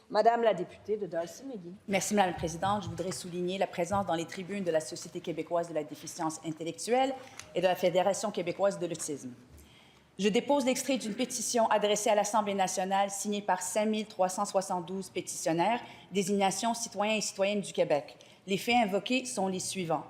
Madame la députée de Darcy-McGee. Merci, Madame la Présidente. Je voudrais souligner la présence dans les tribunes de la Société québécoise de la déficience intellectuelle et de la Fédération québécoise de l'autisme. Je dépose l'extrait d'une pétition adressée à l'Assemblée nationale signée par 5 372 pétitionnaires, désignation citoyens et citoyennes du Québec. Les faits invoqués sont les suivants.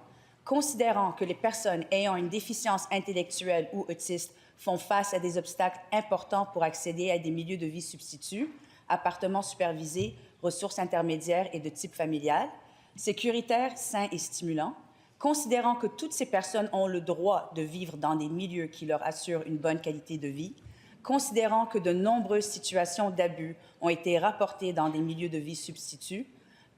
Considérant que les personnes ayant une déficience intellectuelle ou autiste font face à des obstacles importants pour accéder à des milieux de vie substituts, appartements supervisés, ressources intermédiaires et de type familial, sécuritaires, sains et stimulants, considérant que toutes ces personnes ont le droit de vivre dans des milieux qui leur assurent une bonne qualité de vie, considérant que de nombreuses situations d'abus ont été rapportées dans des milieux de vie substituts,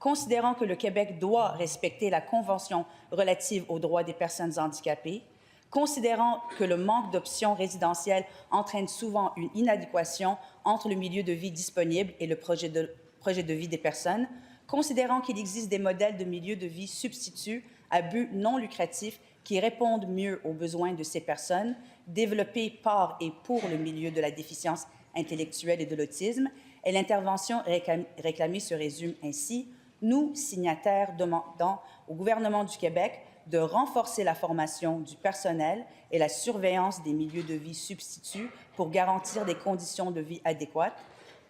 considérant que le Québec doit respecter la Convention relative aux droits des personnes handicapées, considérant que le manque d'options résidentielles entraîne souvent une inadéquation entre le milieu de vie disponible et le projet de vie des personnes, considérant qu'il existe des modèles de milieux de vie substituts à but non lucratif qui répondent mieux aux besoins de ces personnes, développés par et pour le milieu de la déficience intellectuelle et de l'autisme, et l'intervention réclamée se résume ainsi. Nous, signataires, demandons au gouvernement du Québec de renforcer la formation du personnel et la surveillance des milieux de vie substituts pour garantir des conditions de vie adéquates,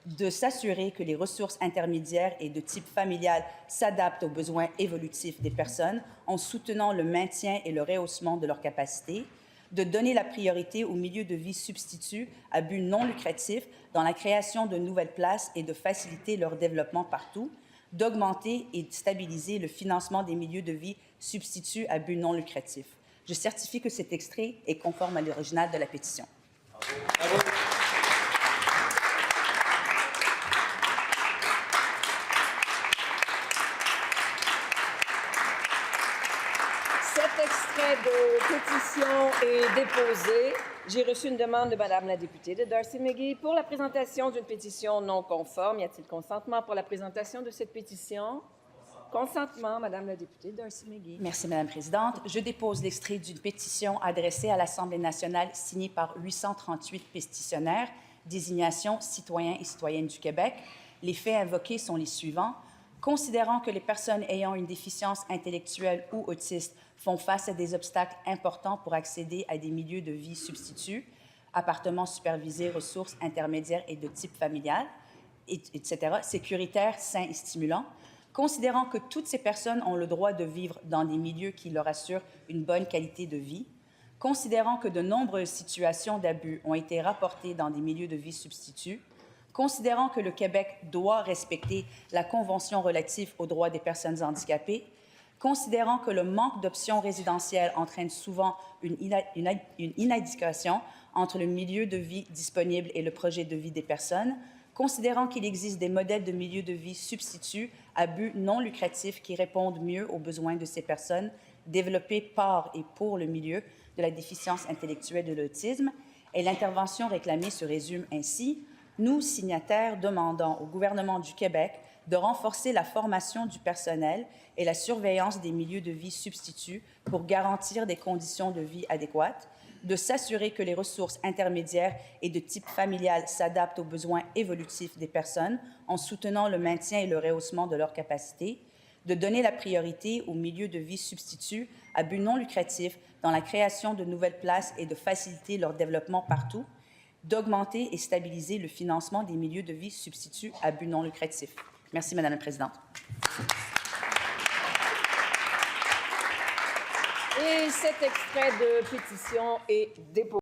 de s'assurer que les ressources intermédiaires et de type familial s'adaptent aux besoins évolutifs des personnes en soutenant le maintien et le rehaussement de leurs capacités, de donner la priorité aux milieux de vie substituts à but non lucratif dans la création de nouvelles places et de faciliter leur développement partout, d'augmenter et de stabiliser le financement des milieux de vie substituts à but non lucratif. Je certifie que cet extrait est conforme à l'original de la pétition. Bravo. Cet extrait de pétition est déposé. J'ai reçu une demande de Madame la députée de Darcy-McGee pour la présentation d'une pétition non conforme. Y a-t-il consentement pour la présentation de cette pétition? Consentement, Madame la députée de Darcy-McGee. Merci, Madame la Présidente. Je dépose l'extrait d'une pétition adressée à l'Assemblée nationale signée par 838 pétitionnaires, désignation citoyens et citoyennes du Québec. Les faits invoqués sont les suivants. Considérant que les personnes ayant une déficience intellectuelle ou autiste font face à des obstacles importants pour accéder à des milieux de vie substituts, appartements supervisés, ressources intermédiaires et de type familial, etc., sécuritaires, sains et stimulants, considérant que toutes ces personnes ont le droit de vivre dans des milieux qui leur assurent une bonne qualité de vie, considérant que de nombreuses situations d'abus ont été rapportées dans des milieux de vie substituts, considérant que le Québec doit respecter la Convention relative aux droits des personnes handicapées, considérant que le manque d'options résidentielles entraîne souvent une inadéquation entre le milieu de vie disponible et le projet de vie des personnes, considérant qu'il existe des modèles de milieux de vie substituts à but non lucratif qui répondent mieux aux besoins de ces personnes, développés par et pour le milieu de la déficience intellectuelle et de l'autisme, et l'intervention réclamée se résume ainsi. Nous, signataires, demandons au gouvernement du Québec de renforcer la formation du personnel et la surveillance des milieux de vie substituts pour garantir des conditions de vie adéquates, de s'assurer que les ressources intermédiaires et de type familial s'adaptent aux besoins évolutifs des personnes en soutenant le maintien et le rehaussement de leurs capacités, de donner la priorité aux milieux de vie substituts à but non lucratif dans la création de nouvelles places et de faciliter leur développement partout, d'augmenter et stabiliser le financement des milieux de vie substituts à but non lucratif. Merci, Madame la Présidente. Et cet extrait de pétition est déposé.